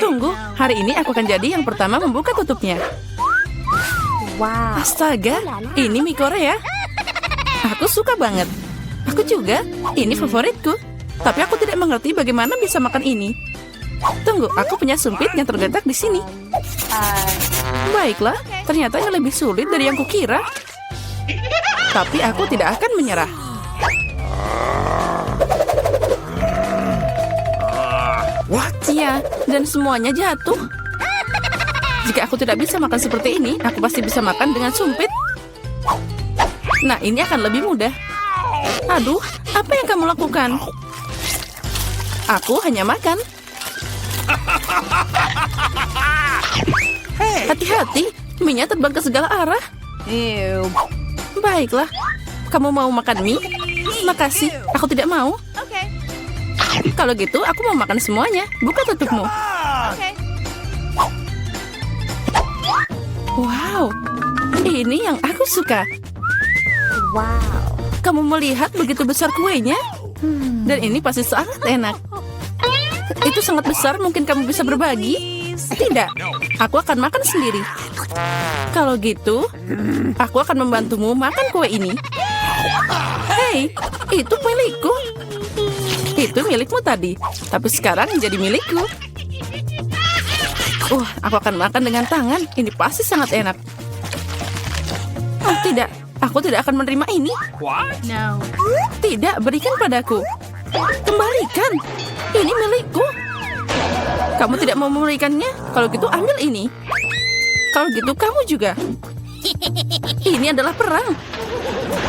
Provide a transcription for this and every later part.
Tunggu, hari ini aku akan jadi yang pertama membuka tutupnya. Wow. Astaga, ini mie Korea. Aku suka banget. Aku juga, ini favoritku. Tapi aku tidak mengerti bagaimana bisa makan ini. Tunggu, aku punya sumpit yang terletak di sini. Baiklah, ternyata ini lebih sulit dari yang kukira. Tapi aku tidak akan menyerah. Iya, dan semuanya jatuh. Jika aku tidak bisa makan seperti ini, aku pasti bisa makan dengan sumpit. Nah, ini akan lebih mudah. Aduh, apa yang kamu lakukan? Aku hanya makan. Hati-hati, mie-nya terbang ke segala arah. Ew. Baiklah, kamu mau makan mie? Makasih, aku tidak mau. Kalau gitu, aku mau makan semuanya. Buka tutupmu. Wow, ini yang aku suka. Wow. Kamu melihat begitu besar kuenya? Dan ini pasti sangat enak. Itu sangat besar, mungkin kamu bisa berbagi? Tidak, aku akan makan sendiri. Kalau gitu, aku akan membantumu makan kue ini. Hei, itu milikku. Itu milikmu tadi, tapi sekarang menjadi milikku. Aku akan makan dengan tangan. Ini pasti sangat enak. Oh tidak, aku tidak akan menerima ini. No. Tidak, berikan padaku. Kembalikan. Ini milikku. Kamu tidak mau memberikannya? Kalau gitu ambil ini. Kalau gitu kamu juga. Ini adalah perang.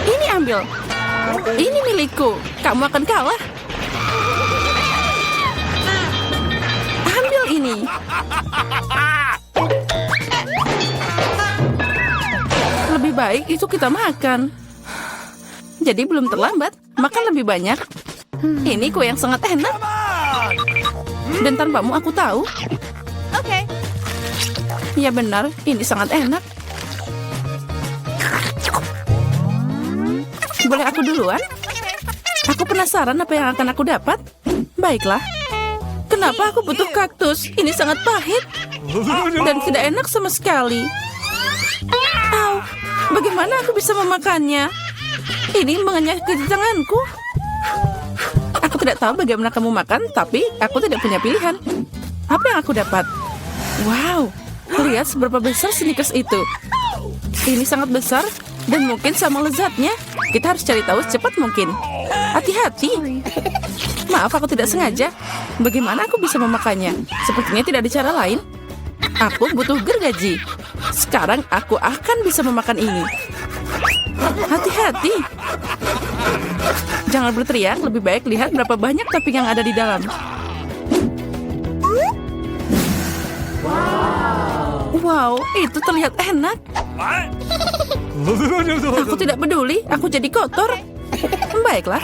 Ini ambil. Ini milikku. Kamu akan kalah. Ambil ini. Lebih baik itu kita makan. Jadi belum terlambat. Makan lebih banyak. Ini kue yang sangat enak. Dan tanpamu aku tahu. Ya benar, ini sangat enak. Boleh aku duluan? Aku penasaran apa yang akan aku dapat. Baiklah. Kenapa aku butuh kaktus? Ini sangat pahit. Dan tidak enak sama sekali. Au, bagaimana aku bisa memakannya? Ini mengenyah ke tanganku. Aku tidak tahu bagaimana kamu makan, tapi aku tidak punya pilihan. Apa yang aku dapat? Wow, lihat seberapa besar Snickers itu. Ini sangat besar dan mungkin sama lezatnya. Kita harus cari tahu secepat mungkin. Hati-hati. Maaf, aku tidak sengaja. Bagaimana aku bisa memakannya? Sepertinya tidak ada cara lain. Aku butuh gergaji. Sekarang aku akan bisa memakan ini. Hati-hati. Jangan berteriak, lebih baik lihat berapa banyak topping yang ada di dalam. Wow, itu terlihat enak. Aku tidak peduli, aku jadi kotor. Baiklah,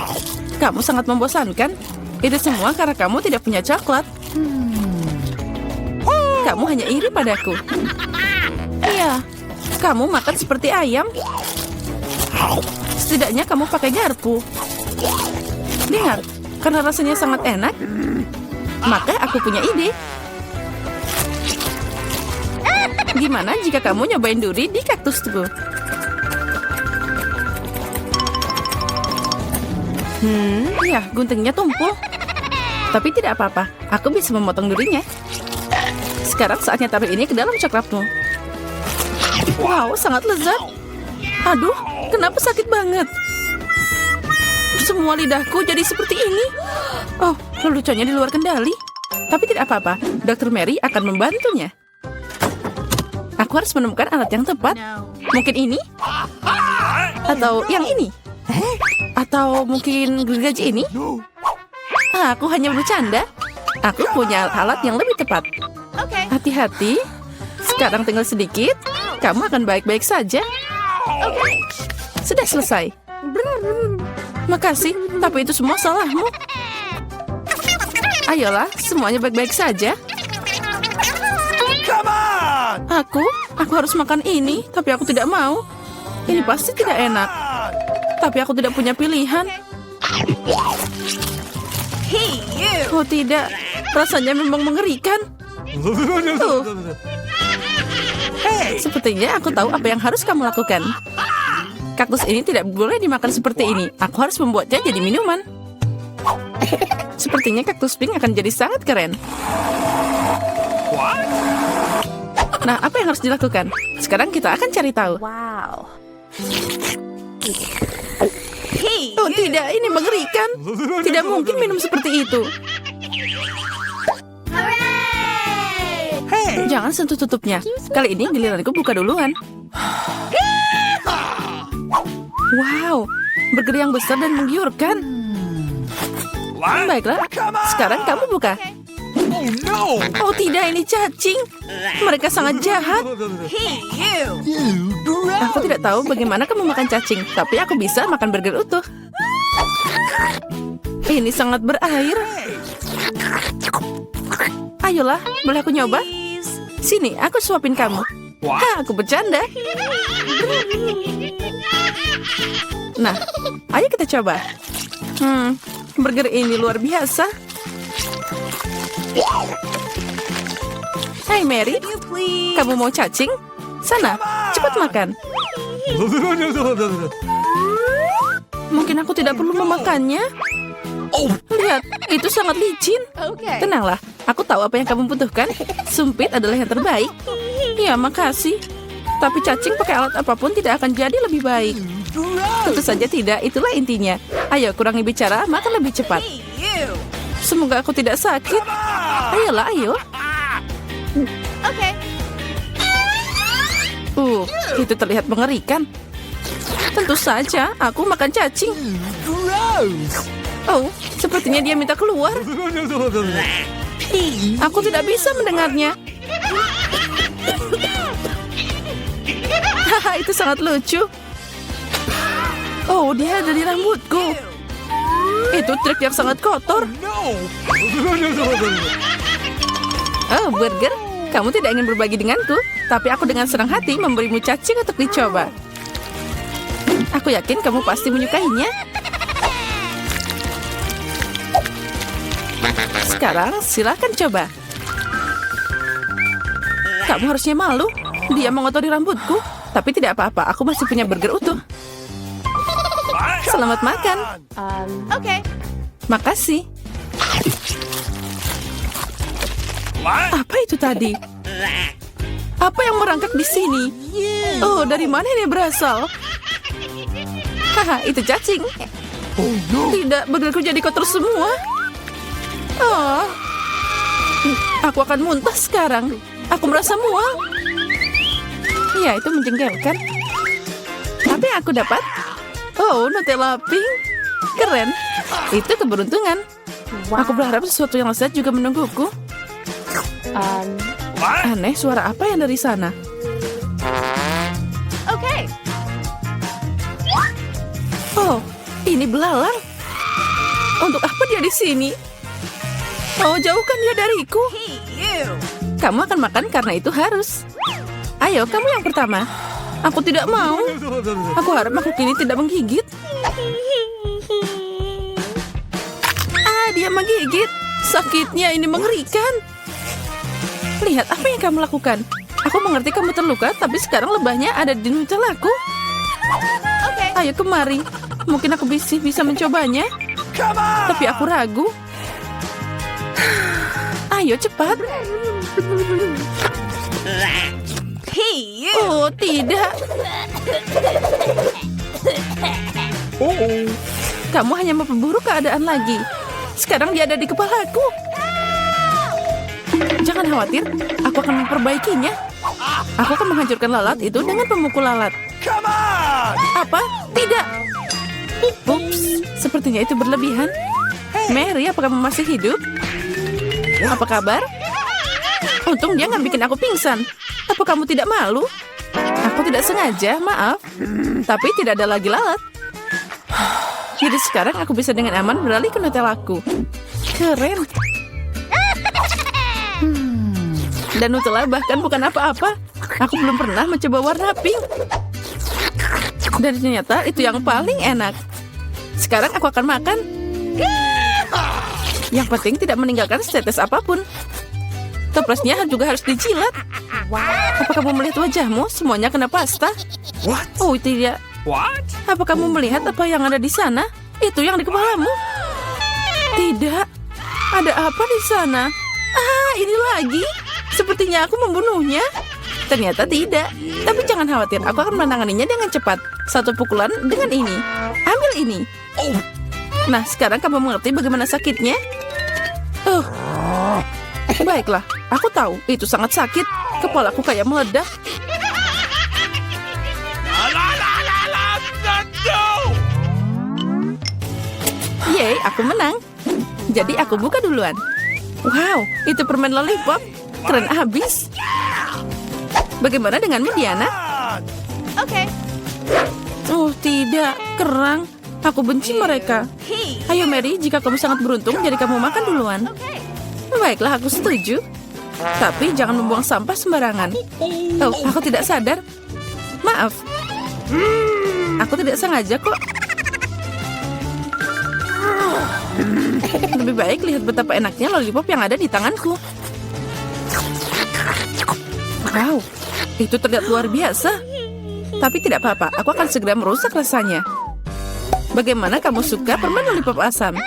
kamu sangat membosankan. Itu semua karena kamu tidak punya coklat. Kamu hanya iri padaku. Iya, kamu makan seperti ayam. Setidaknya kamu pakai garpu. Dengar, karena rasanya sangat enak, maka aku punya ide. Gimana jika kamu nyobain duri di kaktusku? Ya, guntingnya tumpul. Tapi tidak apa-apa, aku bisa memotong durinya. Sekarang saatnya taruh ini ke dalam coklatmu. Wow, sangat lezat. Aduh, kenapa sakit banget? Semua lidahku jadi seperti ini. Oh, leluconnya di luar kendali. Tapi tidak apa-apa, Dr. Mary akan membantunya. Aku harus menemukan alat yang tepat. Mungkin ini? Atau yang ini? Atau mungkin gergaji ini? Aku hanya bercanda. Aku punya alat yang lebih tepat. Hati-hati. Sekarang tinggal sedikit. Kamu akan baik-baik saja. Sudah selesai. Makasih, tapi itu semua salahmu. Ayolah, semuanya baik-baik saja. Aku harus makan ini, tapi aku tidak mau. Ini pasti tidak enak. Tapi aku tidak punya pilihan. Oh tidak, rasanya memang mengerikan. Sepertinya aku tahu apa yang harus kamu lakukan. Kaktus ini tidak boleh dimakan seperti ini. Aku harus membuatnya jadi minuman. Sepertinya kaktus pink akan jadi sangat keren. Nah, apa yang harus dilakukan? Sekarang kita akan cari tahu. Wow. Oh tidak, ini mengerikan. Tidak mungkin minum seperti itu. Jangan sentuh tutupnya. Kali ini giliranku buka duluan. Wow, burger yang besar dan menggiurkan. Baiklah, sekarang kamu buka. Oh tidak, ini cacing. Mereka sangat jahat. Aku tidak tahu bagaimana kamu makan cacing, tapi aku bisa makan burger utuh. Ini sangat berair. Ayolah, boleh aku nyoba? Sini, aku suapin kamu. Hah, aku bercanda. Nah, ayo kita coba. Burger ini luar biasa. Hai Mary, kamu mau cacing? Sana, cepat makan. Mungkin aku tidak perlu memakannya. Lihat, itu sangat licin. Okay. Tenanglah, aku tahu apa yang kamu butuhkan. Sumpit adalah yang terbaik. Ya, makasih. Tapi cacing pakai alat apapun tidak akan jadi lebih baik. Tentu saja tidak, itulah intinya. Ayo, kurangi bicara, makan lebih cepat. Semoga aku tidak sakit. Ayolah, ayo. Okay. Itu terlihat mengerikan. Tentu saja, aku makan cacing. Oh, sepertinya dia minta keluar. Aku tidak bisa mendengarnya. Haha, itu sangat lucu. Oh, dia ada di rambutku. Itu trik yang sangat kotor. Oh, burger, kamu tidak ingin berbagi denganku, tapi aku dengan senang hati memberimu cacing untuk dicoba. Aku yakin kamu pasti menyukainya. Sekarang silakan coba. Kamu harusnya malu. Dia mengotori rambutku, tapi tidak apa-apa. Aku masih punya burger utuh. Selamat makan. Okay. Makasih. Apa itu tadi? Apa yang merangkak di sini? Oh, dari mana ini berasal? Haha, itu cacing. Tidak, burgerku jadi kotor semua. Oh, aku akan muntah sekarang. Aku merasa mual. Ya, itu menjengkelkan. Apa yang aku dapat? Oh, Nutella pink. Keren. Itu keberuntungan. Aku berharap sesuatu yang lezat juga menungguku. Aneh, suara apa yang dari sana? Okay. Oh, ini belalang. Untuk apa dia di sini? Oh, jauhkan dia dariku. Kamu akan makan karena itu harus. Ayo, kamu yang pertama. Aku tidak mau. Aku harap makhluk ini tidak menggigit. Dia menggigit. Sakitnya ini mengerikan. Lihat apa yang kamu lakukan. Aku mengerti kamu terluka, tapi sekarang lebahnya ada di Nutellaku. Okay. Ayo kemari. Mungkin aku bisa mencobanya. Tapi aku ragu. Ayo cepat. Oh, tidak. Kamu hanya memperburuk keadaan lagi. Sekarang dia ada di kepalaku. Jangan khawatir, aku akan memperbaikinya. Aku akan menghancurkan lalat itu dengan pemukul lalat. Apa? Tidak. Ups, sepertinya itu berlebihan. Mary, apakah kamu masih hidup? Apa kabar? Untung dia nggak bikin aku pingsan. Apa kamu tidak malu? Aku tidak sengaja, maaf. Tapi tidak ada lagi lalat. Jadi sekarang aku bisa dengan aman beralih ke Nutellaku. Keren. Dan Nutella bahkan bukan apa-apa. Aku belum pernah mencoba warna pink. Dan ternyata itu yang paling enak. Sekarang aku akan makan. Yang penting tidak meninggalkan setetes apapun. Toplesnya juga harus dijilat. Apa kamu melihat wajahmu? Semuanya kena pasta. Oh, tidak. Apa kamu melihat apa yang ada di sana? Itu yang di kepalamu. Tidak. Ada apa di sana? Ah, ini lagi. Sepertinya aku membunuhnya. Ternyata tidak. Tapi jangan khawatir, aku akan menanganinya dengan cepat. Satu pukulan dengan ini. Ambil ini. Nah, sekarang kamu mengerti bagaimana sakitnya? Baiklah, aku tahu itu sangat sakit. Kepalaku kayak meledak. Yeay, aku menang. Jadi aku buka duluan. Wow, itu permen lollipop. Keren abis. Bagaimana denganmu, Diana? Okay. Oh, tidak. Kerang. Aku benci mereka. Ayo, Mary. Jika kamu sangat beruntung, jadi kamu makan duluan. Baiklah, aku setuju. Tapi jangan membuang sampah sembarangan. Oh, aku tidak sadar. Maaf. Aku tidak sengaja kok. Lebih baik lihat betapa enaknya lollipop yang ada di tanganku. Wow, itu terlihat luar biasa. Tapi tidak apa-apa, aku akan segera merusak rasanya. Bagaimana kamu suka permen lollipop asam?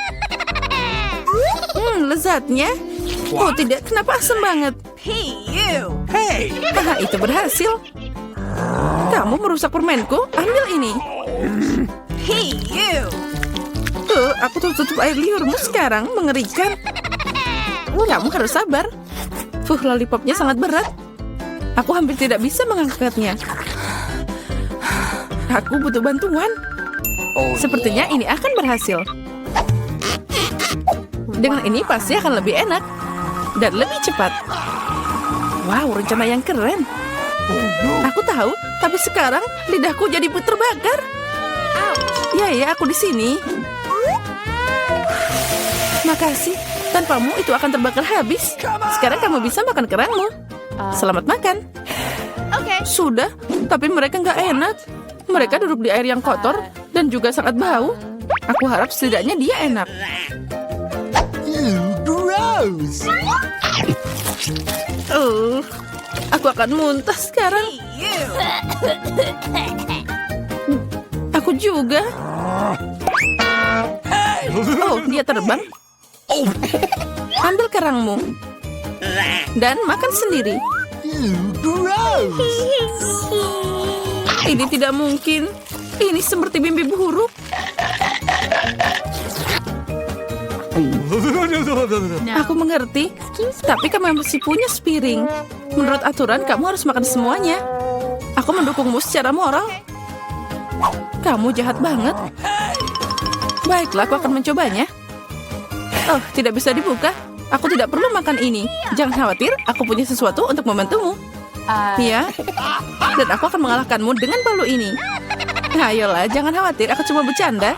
Lezatnya. Oh tidak, kenapa asam banget? Haha, itu berhasil. Kamu merusak permenku, ambil ini. Aku tutup air liurmu sekarang, mengerikan. Kamu harus sabar. Lollipopnya sangat berat. Aku hampir tidak bisa mengangkatnya. Aku butuh bantuan. Sepertinya ini akan berhasil. Dengan ini pasti akan lebih enak. Dan lebih cepat. Wow, rencana yang keren. Aku tahu, tapi sekarang lidahku jadi terbakar. Ya, aku di sini. Makasih. Tanpamu itu akan terbakar habis. Sekarang kamu bisa makan kerangmu. Selamat makan. Sudah, tapi mereka nggak enak. Mereka duduk di air yang kotor dan juga sangat bau. Aku harap setidaknya dia enak. Gross. Aku akan muntah sekarang. Aku juga. Oh, dia terbang. Ambil kerangmu. Dan makan sendiri. Gross. Ini tidak mungkin. Ini seperti mimpi buruk. Aku mengerti. Tapi kamu masih punya sepiring. Menurut aturan, kamu harus makan semuanya. Aku mendukungmu secara moral. Kamu jahat banget. Baiklah, aku akan mencobanya. Oh, tidak bisa dibuka. Aku tidak perlu makan ini. Jangan khawatir, aku punya sesuatu untuk membantumu. Ya, dan aku akan mengalahkanmu dengan palu ini. Ayolah, jangan khawatir, aku cuma bercanda.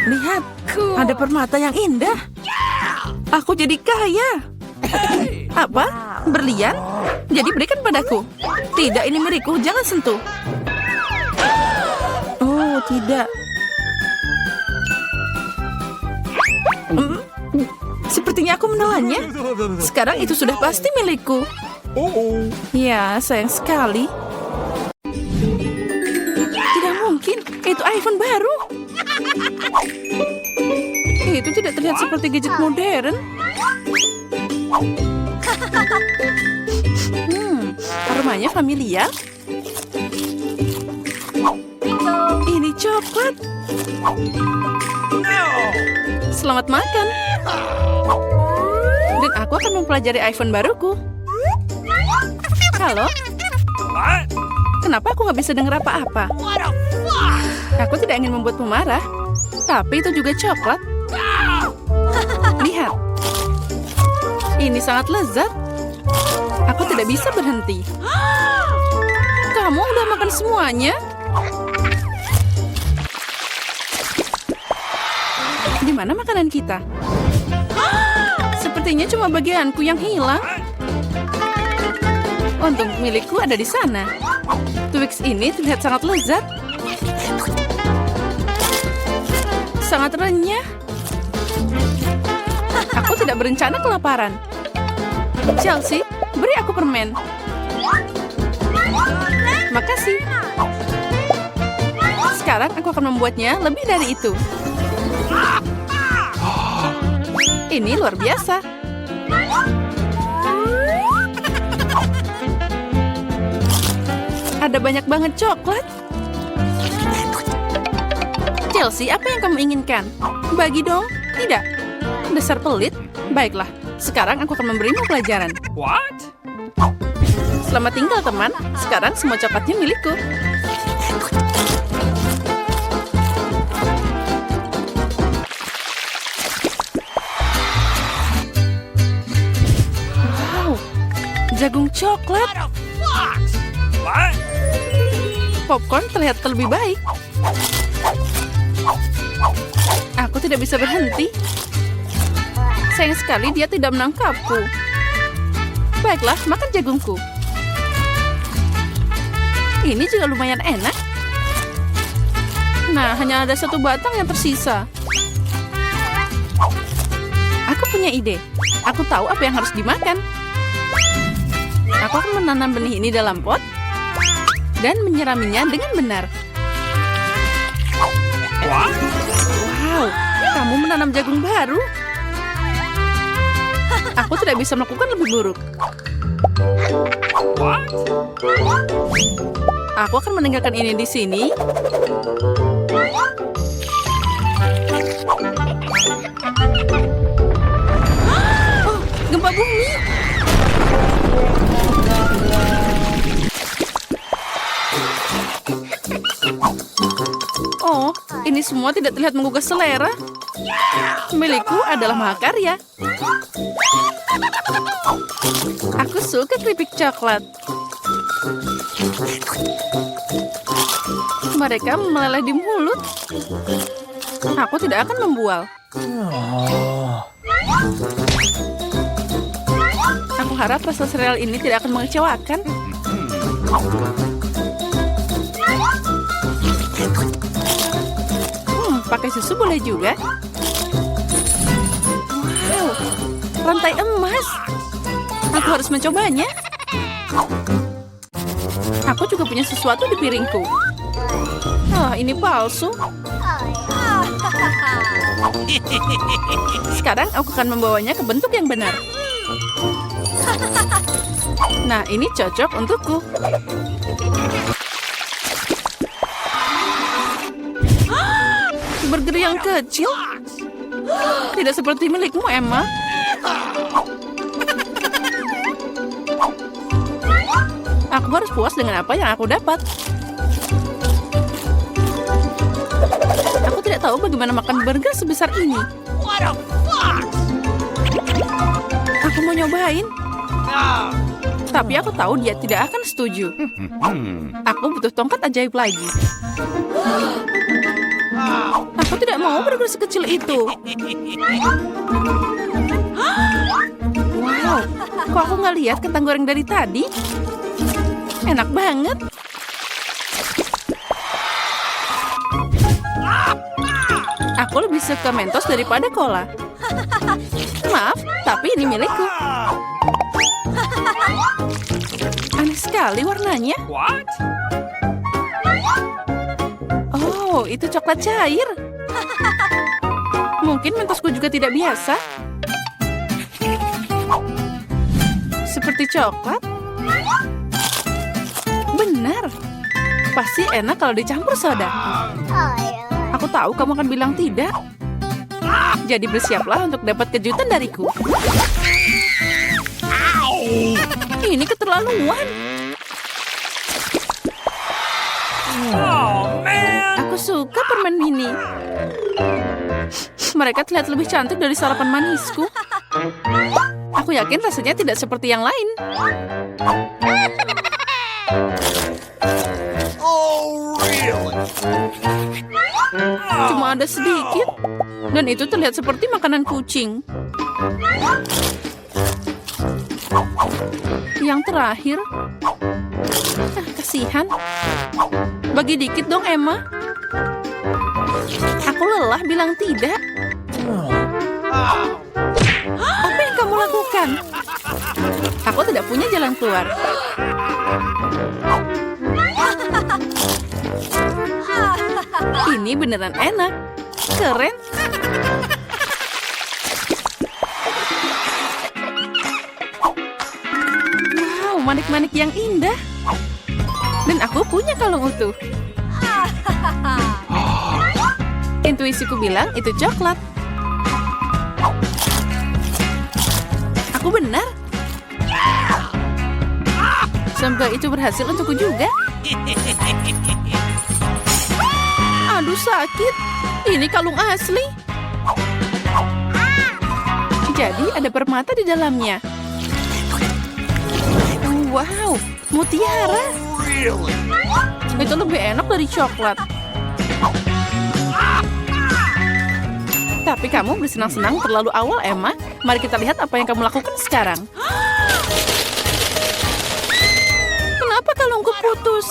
Lihat, ada permata yang indah. Aku jadi kaya. Apa? Berlian? Jadi berikan padaku. Tidak, ini milikku, jangan sentuh. Oh, tidak. Sepertinya aku menelannya. Sekarang itu sudah pasti milikku. Ya, sayang sekali. Tidak mungkin, itu iPhone baru. Itu tidak terlihat seperti gadget modern. Aromanya familiar. Ini coklat. Selamat makan. Dan aku akan mempelajari iPhone baruku. Halo? Kenapa aku nggak bisa dengar apa-apa? Aku tidak ingin membuatmu marah. Tapi itu juga coklat. Lihat. Ini sangat lezat. Aku tidak bisa berhenti. Kamu udah makan semuanya? Di mana makanan kita? Sepertinya cuma bagianku yang hilang. Untung milikku ada di sana. Twix ini terlihat sangat lezat. Sangat renyah. Aku Aku tidak berencana kelaparan. Chelsea, beri aku permen. Makasih. Sekarang aku akan membuatnya lebih dari itu. Ini luar biasa. Ada banyak banget coklat. Chelsea, apa yang kamu inginkan? Bagi dong. Tidak. Dasar pelit. Baiklah, sekarang aku akan memberimu pelajaran. What? Selamat tinggal, teman. Sekarang semua coklatnya milikku. Wow, jagung coklat. What? Popcorn terlihat lebih baik. Aku tidak bisa berhenti. Sayang sekali dia tidak menangkapku. Baiklah, makan jagungku. Ini juga lumayan enak. Nah, hanya ada satu batang yang tersisa. Aku punya ide. Aku tahu apa yang harus dimakan. Aku akan menanam benih ini dalam pot dan menyiraminya dengan benar. Wow, kamu menanam jagung baru. Aku tidak bisa melakukan lebih buruk. What? Aku akan meninggalkan ini di sini. Oh, gempa bumi. Oh, ini semua tidak terlihat menggugah selera. Milikku adalah mahakarya. Aku suka keripik coklat. Mereka meleleh di mulut. Aku tidak akan membual. Aku harap rasa sereal ini tidak akan mengecewakan. Pakai susu boleh juga. Wow, rantai emas. Aku harus mencobanya. Aku juga punya sesuatu di piringku. Ini palsu. Sekarang aku akan membawanya ke bentuk yang benar. Nah, ini cocok untukku. Burger yang kecil? Tidak seperti milikmu, Emma. Aku harus puas dengan apa yang aku dapat. Aku tidak tahu bagaimana makan burger sebesar ini. Aku mau nyobain. Tapi aku tahu dia tidak akan setuju. Aku butuh tongkat ajaib lagi. Aku tidak mau burger sekecil itu. Wow, kok aku nggak lihat kentang goreng dari tadi? Enak banget. Aku lebih suka Mentos daripada cola. Maaf, tapi ini milikku. Aneh sekali warnanya. What? Oh, itu coklat cair. Mungkin Mentosku juga tidak biasa. Seperti coklat. Benar. Pasti enak kalau dicampur soda. Aku tahu kamu akan bilang tidak. Jadi bersiaplah untuk dapat kejutan dariku. Ini keterlaluan. Oh, man. Aku suka permen mini. Mereka terlihat lebih cantik dari sarapan manisku. Aku yakin rasanya tidak seperti yang lain. Oh, really? Cuma ada sedikit. Dan itu terlihat seperti makanan kucing. Yang terakhir. Kasihan. Bagi dikit dong, Emma. Aku lelah bilang tidak. Apa yang kamu lakukan? Aku tidak punya jalan keluar. Ini beneran enak. Keren. Wow, manik-manik yang indah. Dan aku punya kalung utuh. Intuisiku bilang itu coklat. Aku benar. Semoga itu berhasil untukku juga. Aduh, sakit. Ini kalung asli. Jadi ada permata di dalamnya. Wow, mutiara. Really? Itu lebih enak dari coklat. Tapi kamu bersenang-senang terlalu awal, Emma. Mari kita lihat apa yang kamu lakukan sekarang. Kenapa kalungku putus?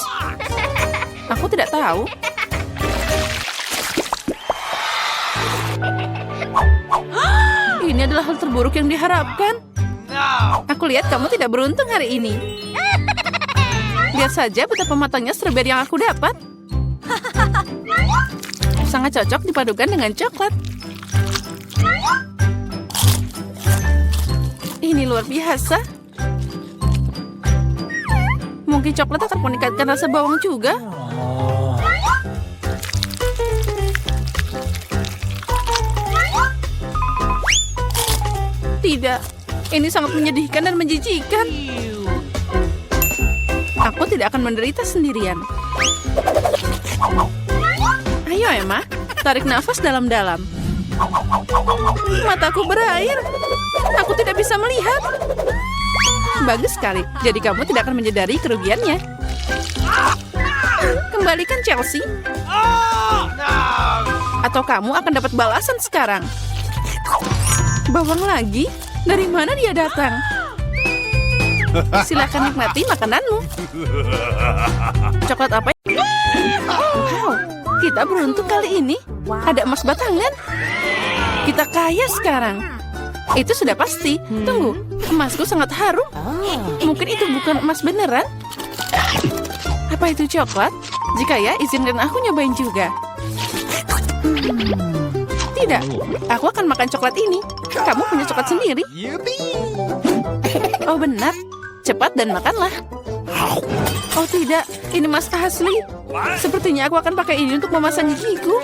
Aku tidak tahu. Ini adalah hal terburuk yang diharapkan. No. Aku lihat kamu tidak beruntung hari ini. Lihat saja pita pematangnya strawberry yang aku dapat. Sangat cocok dipadukan dengan coklat. Ini luar biasa. Mungkin coklat akan meningkatkan rasa bawang juga. Tidak, ini sangat menyedihkan dan menjijikkan. Aku tidak akan menderita sendirian. Ayo Emma, tarik nafas dalam-dalam. Mataku berair. Aku tidak bisa melihat. Bagus sekali, jadi kamu tidak akan menyadari kerugiannya. Kembalikan Chelsea. Oh, no. Atau kamu akan dapat balasan sekarang. Bawang lagi? Dari mana dia datang? Silakan nikmati makananmu. Coklat apa? Wow, kita beruntung kali ini. Ada emas batangan. Kita kaya sekarang. Itu sudah pasti. Tunggu, emasku sangat harum. Mungkin itu bukan emas beneran. Apa itu coklat? Jika ya, izinkan aku nyobain juga. Tidak, aku akan makan coklat ini. Kamu punya coklat sendiri. Oh benar, cepat dan makanlah. Oh tidak, ini emas asli. Sepertinya aku akan pakai ini untuk memasang gigiku.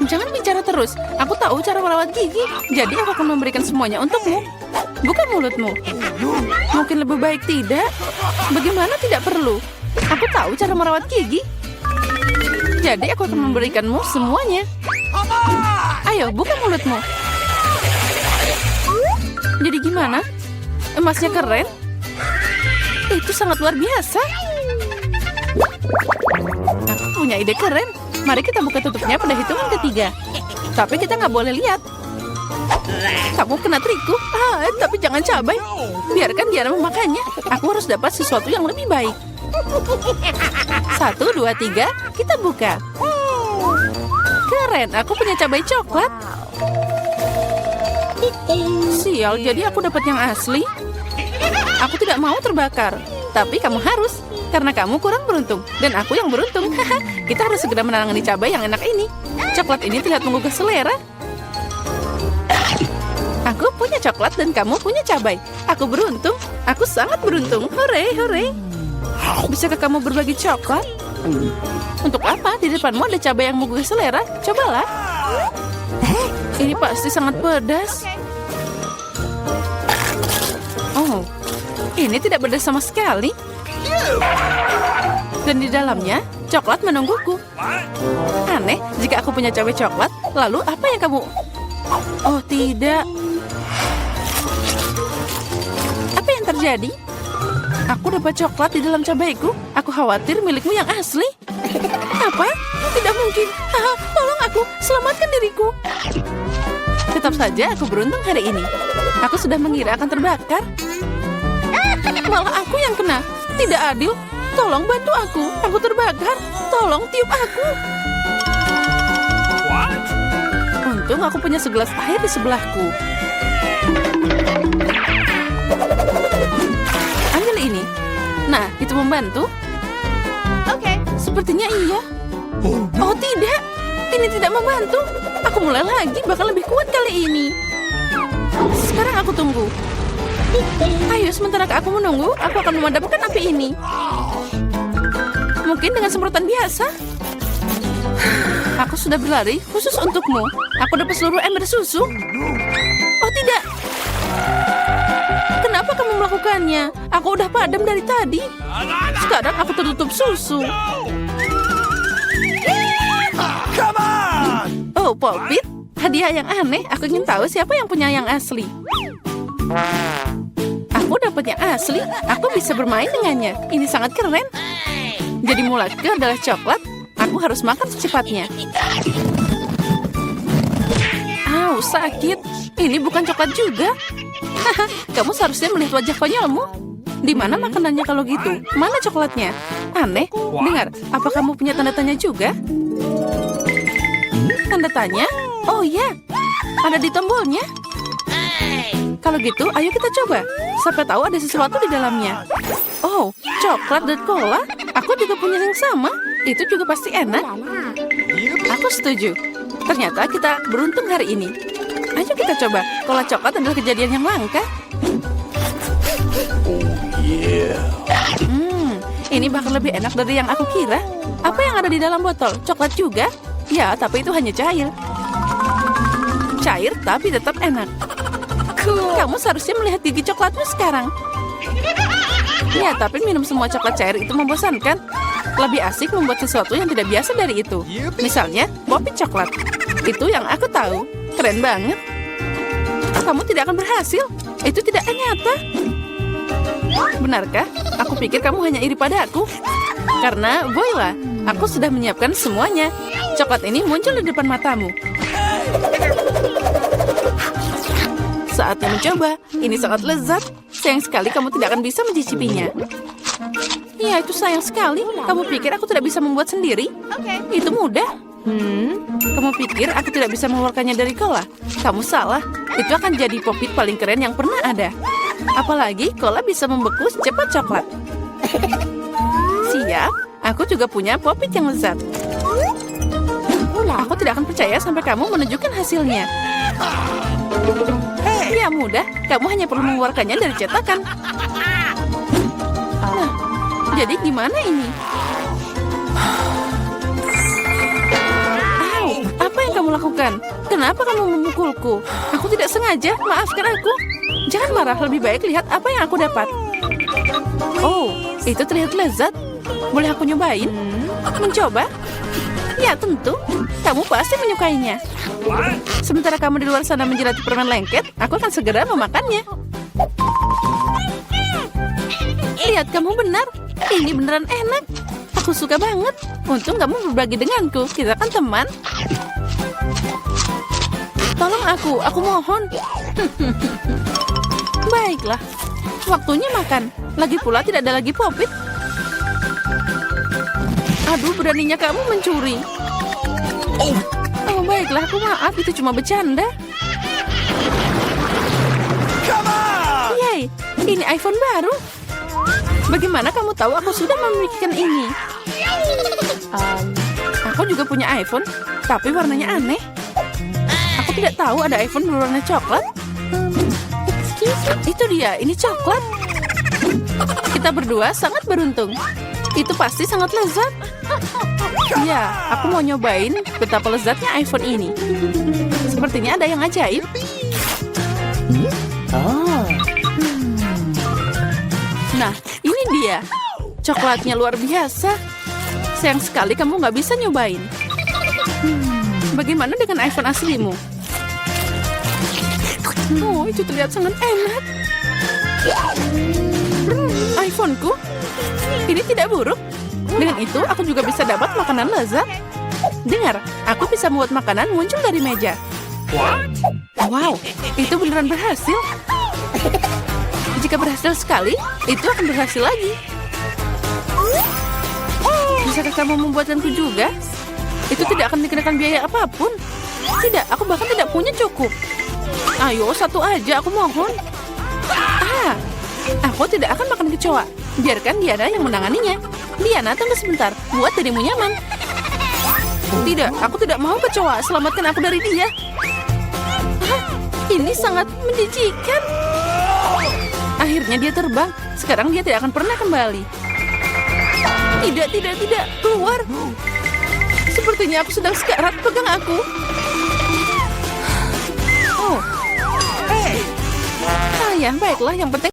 Jangan bicara terus. Aku tahu cara merawat gigi. Jadi aku akan memberikan semuanya untukmu. Bukan mulutmu. Mungkin lebih baik tidak. Bagaimana tidak perlu? Aku tahu cara merawat gigi. Jadi aku akan memberikanmu semuanya. Ayo, buka mulutmu. Jadi gimana? Emasnya keren? Itu sangat luar biasa. Aku punya ide keren. Mari kita buka tutupnya pada hitungan ketiga. Tapi kita nggak boleh lihat. Kamu kena trikku. Tapi jangan cabai. Biarkan Diana memakannya. Aku harus dapat sesuatu yang lebih baik. 1, 2, 3, kita buka. Keren, aku punya cabai coklat. Sial, jadi aku dapat yang asli. Aku tidak mau terbakar. Tapi kamu harus, karena kamu kurang beruntung. Dan aku yang beruntung. Kita harus segera menangani cabai yang enak ini. Coklat ini terlihat menggugah selera. Aku punya coklat dan kamu punya cabai. Aku beruntung. Aku sangat beruntung. Hore, hore. Bisakah kamu berbagi coklat? Untuk apa? Di depanmu ada cabai yang menggugah selera. Cobalah. Ini pasti sangat pedas. Oh, ini tidak pedas sama sekali. Dan di dalamnya, coklat menungguku. Aneh, jika aku punya cabai coklat, lalu apa yang kamu... Oh, tidak. Apa yang terjadi? Aku dapat coklat di dalam cabaiku. Aku khawatir milikmu yang asli. Apa? Tidak mungkin. Tolong aku, selamatkan diriku. Tetap saja aku beruntung hari ini. Aku sudah mengira akan terbakar. Malah aku yang kena. Tidak adil. Tolong bantu aku. Aku terbakar. Tolong tiup aku. What? Untung aku punya segelas air di sebelahku. Ambil ini. Nah, itu membantu? Okay. Sepertinya iya. Oh tidak, ini tidak membantu. Aku mulai lagi, bahkan lebih kuat kali ini. Sekarang aku tunggu. Ayo, sementara aku menunggu, aku akan memadamkan api ini. Mungkin dengan semprotan biasa. Aku sudah berlari khusus untukmu. Aku dapat seluruh ember susu. Oh tidak. Kenapa kamu melakukannya? Aku udah padam dari tadi. Sekarang aku tertutup susu. Come on! Oh, Popit. Hadiah yang aneh. Aku ingin tahu siapa yang punya yang asli. Aku dapat yang asli. Aku bisa bermain dengannya. Ini sangat keren. Jadi mulatku adalah coklat. Aku harus makan secepatnya. Au, sakit. Ini bukan coklat juga. Kamu seharusnya melihat wajah konyolmu. Di mana makanannya kalau gitu? Mana coklatnya? Aneh. Dengar, apa kamu punya tanda tanya juga? Tanda tanya? Oh ya, ada di tombolnya. Kalau gitu, ayo kita coba. Siapa tahu ada sesuatu di dalamnya. Oh, coklat dan cola. Aku juga punya yang sama. Itu juga pasti enak. Aku setuju. Ternyata kita beruntung hari ini. Ayo kita coba. Cola coklat adalah kejadian yang langka. Ini bahkan lebih enak dari yang aku kira. Apa yang ada di dalam botol? Coklat juga? Ya, tapi itu hanya cair. Cair tapi tetap enak. Kamu seharusnya melihat gigi coklatmu sekarang. Ya, tapi minum semua coklat cair itu membosankan. Lebih asik membuat sesuatu yang tidak biasa dari itu. Misalnya, popit coklat. Itu yang aku tahu. Keren banget. Kamu tidak akan berhasil. Itu tidak nyata. Benarkah? Aku pikir kamu hanya iri padaku. Karena, voila, aku sudah menyiapkan semuanya. Coklat ini muncul di depan matamu. Saatnya mencoba. Ini sangat lezat. Sayang sekali kamu tidak akan bisa mencicipinya. Ya, itu sayang sekali. Kamu pikir aku tidak bisa membuat sendiri? Okay. Itu mudah. Kamu pikir aku tidak bisa mengeluarkannya dari cola? Kamu salah. Itu akan jadi popit paling keren yang pernah ada. Apalagi cola bisa membeku secepat coklat. Siap. Aku juga punya popit yang lezat. Aku tidak akan percaya sampai kamu menunjukkan hasilnya. Ya mudah. Kamu hanya perlu mengeluarkannya dari cetakan. Nah, jadi gimana ini? Au, apa yang kamu lakukan? Kenapa kamu memukulku? Aku tidak sengaja, maafkan aku. Jangan marah, lebih baik lihat apa yang aku dapat. Oh, itu terlihat lezat. Boleh aku nyobain? Mencoba? Ya tentu, kamu pasti menyukainya. Sementara kamu di luar sana menjelati permen lengket, aku akan segera memakannya. Lihat, kamu benar. Ini beneran enak. Aku suka banget. Untung kamu berbagi denganku. Kita kan teman. Tolong aku mohon. Baiklah. Waktunya makan. Lagi pula tidak ada lagi popit. Aduh, beraninya kamu mencuri. Oh, baiklah. Aku maaf. Itu cuma bercanda. Yeay, ini iPhone baru. Bagaimana kamu tahu aku sudah memikirkan ini? Aku juga punya iPhone, tapi warnanya aneh. Aku tidak tahu ada iPhone berwarna coklat. Itu dia, ini coklat. Kita berdua sangat beruntung. Itu pasti sangat lezat. Ya, aku mau nyobain betapa lezatnya iPhone ini. Sepertinya ada yang ajaib. Nah, ini dia. Coklatnya luar biasa. Sayang sekali kamu nggak bisa nyobain. Bagaimana dengan iPhone aslimu? Oh, itu terlihat sangat enak. iPhoneku? Ini tidak buruk. Dengan itu, aku juga bisa dapat makanan lezat. Dengar, aku bisa membuat makanan muncul dari meja. Wow, itu beneran berhasil. Jika berhasil sekali, itu akan berhasil lagi. Bisakah kamu membuatkanku juga? Itu tidak akan dikenakan biaya apapun. Tidak, aku bahkan tidak punya cukup. Ayo, satu aja, aku mohon. Aku tidak akan makan kecoa. Biarkan Diana yang menanganinya. Diana, tunggu sebentar. Buat dirimu nyaman. Tidak, aku tidak mau kecoa. Selamatkan aku dari dia. Ini sangat menjijikan. Akhirnya dia terbang. Sekarang dia tidak akan pernah kembali. Tidak. Keluar. Sepertinya aku sedang sekarat. Pegang aku. Oh. Ayah, baiklah. Yang penting